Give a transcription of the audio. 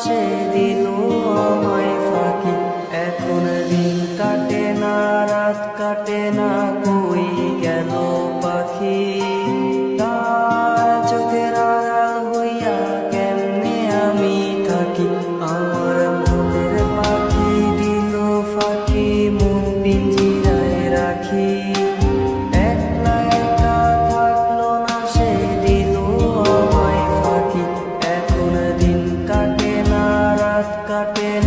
সে দিল আমায় ফাঁকি। এখন দিন কাটে না, রাত কাটে না, কই গেল পাখি? তার চোখের আড়াল হইয়া কেমনে আমি থাকি? আমার মনের পাখি দিল ফাঁকি, মন পিঞ্জিরায় রাখি। একলা একা থাকলো না, সে দিল আমায় ফাঁকি। এখন দিন কাটে না, রাত কাটে না।